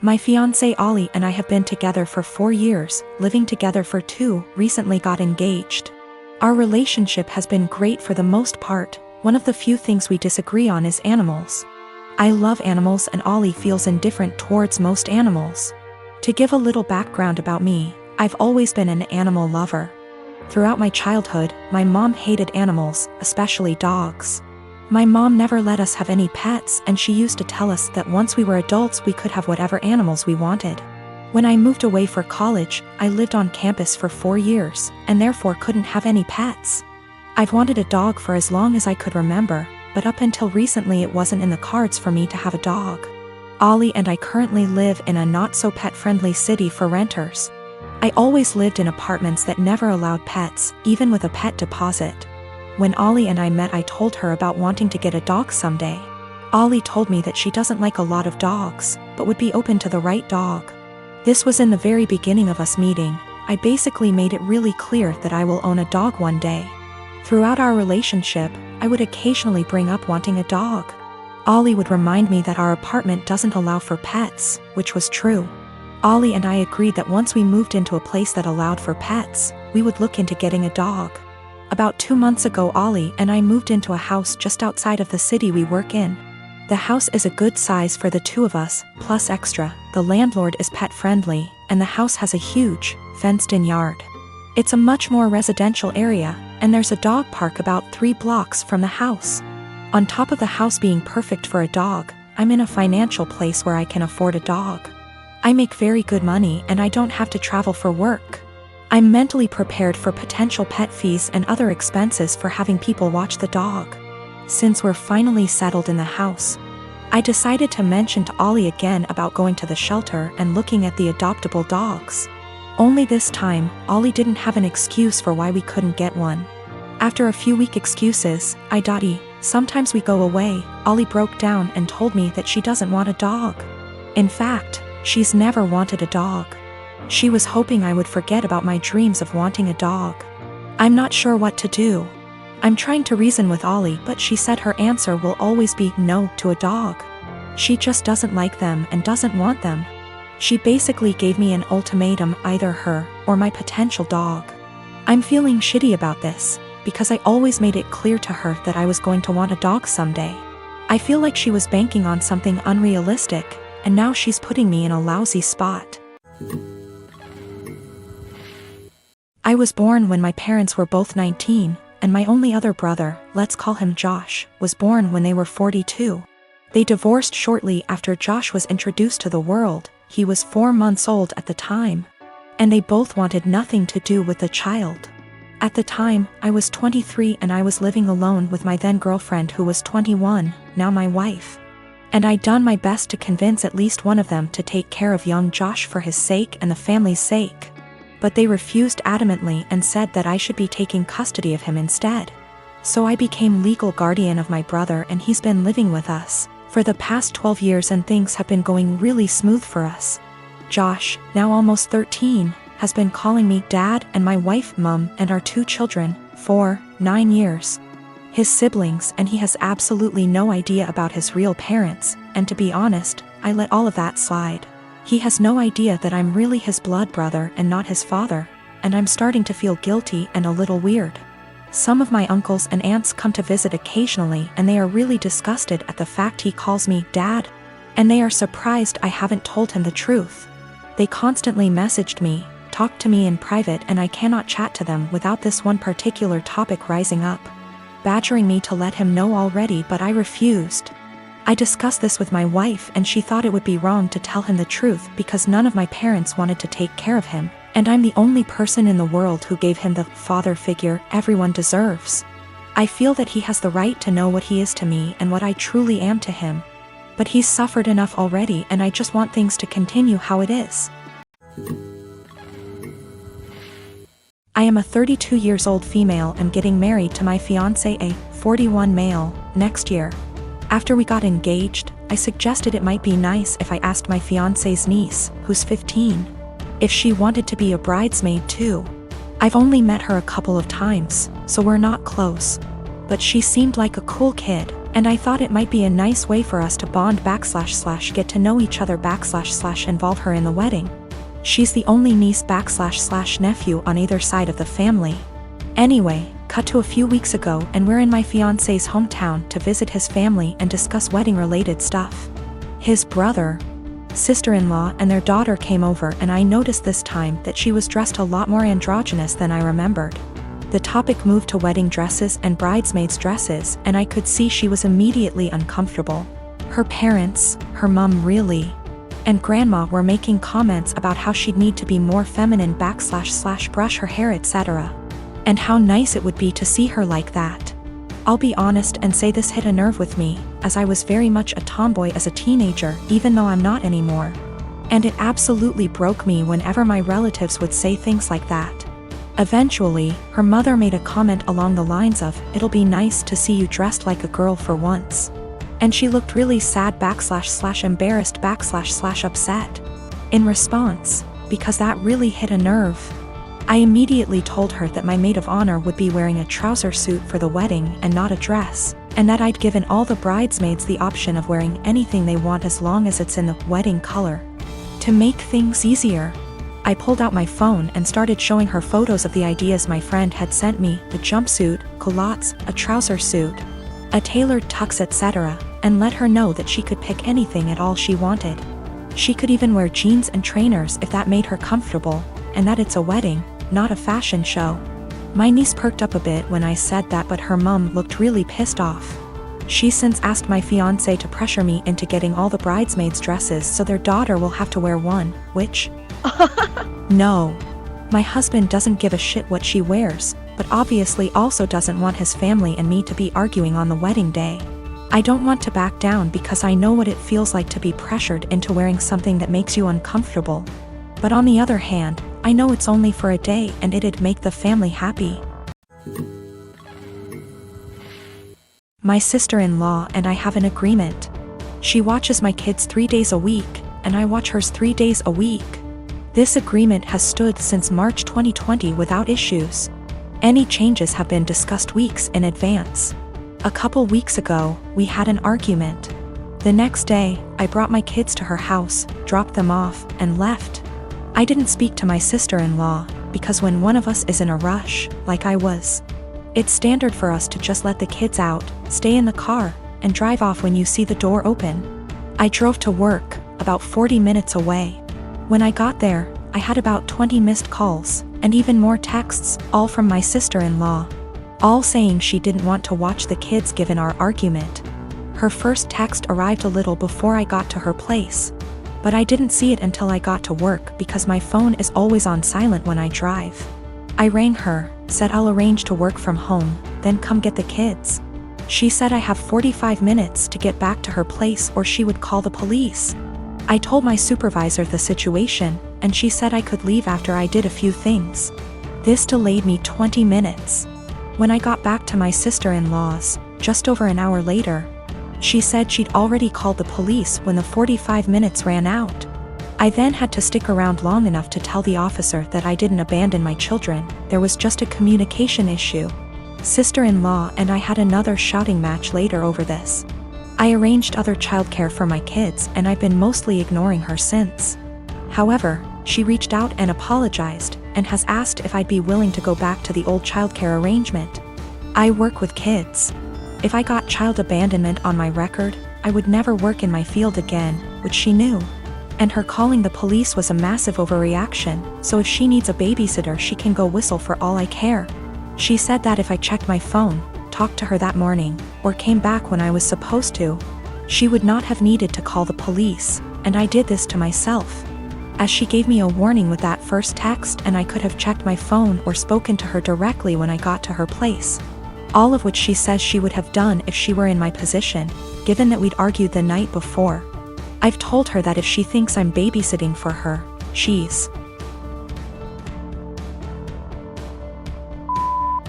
My fiancé Ollie and I have been together for 4 years, living together for 2, recently got engaged. Our relationship has been great for the most part. One of the few things we disagree on is animals. I love animals and Ollie feels indifferent towards most animals. To give a little background about me, I've always been an animal lover. Throughout my childhood, my mom hated animals, especially dogs. My mom never let us have any pets, and she used to tell us that once we were adults we could have whatever animals we wanted. When I moved away for college, I lived on campus for 4 years, and therefore couldn't have any pets. I've wanted a dog for as long as I could remember, but up until recently it wasn't in the cards for me to have a dog. Ollie and I currently live in a not-so-pet-friendly city for renters. I always lived in apartments that never allowed pets, even with a pet deposit. When Ollie and I met, I told her about wanting to get a dog someday. Ollie told me that she doesn't like a lot of dogs, but would be open to the right dog. This was in the very beginning of us meeting. I basically made it really clear that I will own a dog one day. Throughout our relationship, I would occasionally bring up wanting a dog. Ollie would remind me that our apartment doesn't allow for pets, which was true. Ollie and I agreed that once we moved into a place that allowed for pets, we would look into getting a dog. About 2 months ago, Ollie and I moved into a house just outside of the city we work in. The house is a good size for the 2 of us, plus extra. The landlord is pet-friendly, and the house has a huge, fenced-in yard. It's a much more residential area, and there's a dog park about 3 blocks from the house. On top of the house being perfect for a dog, I'm in a financial place where I can afford a dog. I make very good money and I don't have to travel for work. I'm mentally prepared for potential pet fees and other expenses for having people watch the dog. Since we're finally settled in the house, I decided to mention to Ollie again about going to the shelter and looking at the adoptable dogs. Only this time, Ollie didn't have an excuse for why we couldn't get one. After a few weak excuses, sometimes we go away, Ollie broke down and told me that she doesn't want a dog. In fact, she's never wanted a dog. She was hoping I would forget about my dreams of wanting a dog. I'm not sure what to do. I'm trying to reason with Ollie, but she said her answer will always be no to a dog. She just doesn't like them and doesn't want them. She basically gave me an ultimatum, either her or my potential dog. I'm feeling shitty about this, because I always made it clear to her that I was going to want a dog someday. I feel like she was banking on something unrealistic, and now she's putting me in a lousy spot. I was born when my parents were both 19, and my only other brother, let's call him Josh, was born when they were 42. They divorced shortly after Josh was introduced to the world. He was 4 months old at the time, and they both wanted nothing to do with the child. At the time, I was 23 and I was living alone with my then girlfriend who was 21, now my wife. And I'd done my best to convince at least one of them to take care of young Josh for his sake and the family's sake. But they refused adamantly and said that I should be taking custody of him instead. So I became legal guardian of my brother and he's been living with us for the past 12 years and things have been going really smooth for us. Josh, now almost 13, has been calling me Dad and my wife Mum and our 2 children, 4, 9 years. His siblings, and he has absolutely no idea about his real parents, and to be honest, I let all of that slide. He has no idea that I'm really his blood brother and not his father, and I'm starting to feel guilty and a little weird. Some of my uncles and aunts come to visit occasionally and they are really disgusted at the fact he calls me Dad, and they are surprised I haven't told him the truth. They constantly messaged me, talked to me in private, and I cannot chat to them without this one particular topic rising up, badgering me to let him know already, but I refused. I discussed this with my wife and she thought it would be wrong to tell him the truth because none of my parents wanted to take care of him, and I'm the only person in the world who gave him the father figure everyone deserves. I feel that he has the right to know what he is to me and what I truly am to him. But he's suffered enough already and I just want things to continue how it is. I am a 32 years old female and getting married to my fiancé, a 41 male, next year. After we got engaged, I suggested it might be nice if I asked my fiancé's niece, who's 15, if she wanted to be a bridesmaid too. I've only met her a couple of times, so we're not close. But she seemed like a cool kid, And I thought it might be a nice way for us to bond / get to know each other / involve her in the wedding. She's the only niece / nephew on either side of the family. Anyway, cut to a few weeks ago and we're in my fiancé's hometown to visit his family and discuss wedding-related stuff. His brother, sister-in-law and their daughter came over, and I noticed this time that she was dressed a lot more androgynous than I remembered. The topic moved to wedding dresses and bridesmaids' dresses, and I could see she was immediately uncomfortable. Her parents, her mom really, and grandma were making comments about how she'd need to be more feminine / brush her hair etc. And how nice it would be to see her like that. I'll be honest and say this hit a nerve with me, as I was very much a tomboy as a teenager, even though I'm not anymore. And it absolutely broke me whenever my relatives would say things like that. Eventually, her mother made a comment along the lines of, "It'll be nice to see you dressed like a girl for once." And she looked really sad / embarrassed / upset. In response, because that really hit a nerve, I immediately told her that my maid of honor would be wearing a trouser suit for the wedding and not a dress, and that I'd given all the bridesmaids the option of wearing anything they want as long as it's in the wedding color. To make things easier, I pulled out my phone and started showing her photos of the ideas my friend had sent me: the jumpsuit, culottes, a trouser suit, a tailored tux etc., and let her know that she could pick anything at all she wanted. She could even wear jeans and trainers if that made her comfortable, and that it's a wedding, not a fashion show. My niece perked up a bit when I said that, but her mom looked really pissed off. She's since asked my fiancé to pressure me into getting all the bridesmaids' dresses so their daughter will have to wear one, which... No. My husband doesn't give a shit what she wears, but obviously also doesn't want his family and me to be arguing on the wedding day. I don't want to back down because I know what it feels like to be pressured into wearing something that makes you uncomfortable. But on the other hand, I know it's only for a day and it'd make the family happy. My sister-in-law and I have an agreement. She watches my kids 3 days a week, and I watch hers 3 days a week. This agreement has stood since March 2020 without issues. Any changes have been discussed weeks in advance. A couple weeks ago, we had an argument. The next day, I brought my kids to her house, dropped them off, and left. I didn't speak to my sister-in-law, because when one of us is in a rush, like I was, it's standard for us to just let the kids out, stay in the car, and drive off when you see the door open. I drove to work, about 40 minutes away. When I got there, I had about 20 missed calls, and even more texts, all from my sister-in-law, all saying she didn't want to watch the kids given our argument. Her first text arrived a little before I got to her place, but I didn't see it until I got to work because my phone is always on silent when I drive. I rang her, said I'll arrange to work from home, then come get the kids. She said I have 45 minutes to get back to her place or she would call the police. I told my supervisor the situation, and she said I could leave after I did a few things. This delayed me 20 minutes. When I got back to my sister-in-law's, just over an hour later, she said she'd already called the police when the 45 minutes ran out. I then had to stick around long enough to tell the officer that I didn't abandon my children, there was just a communication issue. Sister-in-law and I had another shouting match later over this. I arranged other childcare for my kids and I've been mostly ignoring her since. However, she reached out and apologized, and has asked if I'd be willing to go back to the old childcare arrangement. I work with kids. If I got child abandonment on my record, I would never work in my field again, which she knew. And her calling the police was a massive overreaction, so if she needs a babysitter she can go whistle for all I care. She said that if I checked my phone, talked to her that morning, or came back when I was supposed to, she would not have needed to call the police, and I did this to myself. As she gave me a warning with that first text, and I could have checked my phone or spoken to her directly when I got to her place. All of which she says she would have done if she were in my position, given that we'd argued the night before. I've told her that if she thinks I'm babysitting for her, she's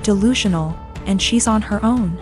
delusional, and she's on her own.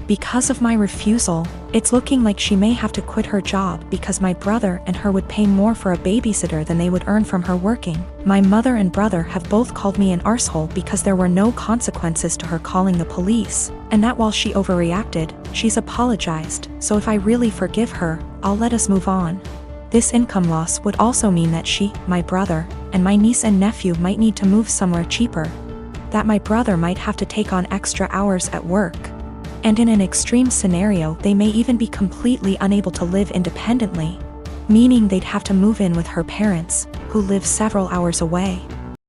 Because of my refusal, it's looking like she may have to quit her job because my brother and her would pay more for a babysitter than they would earn from her working. My mother and brother have both called me an arsehole because there were no consequences to her calling the police, and that while she overreacted, she's apologized, so if I really forgive her, I'll let us move on. This income loss would also mean that she, my brother, and my niece and nephew might need to move somewhere cheaper. That my brother might have to take on extra hours at work. And in an extreme scenario, they may even be completely unable to live independently, meaning they'd have to move in with her parents, who live several hours away.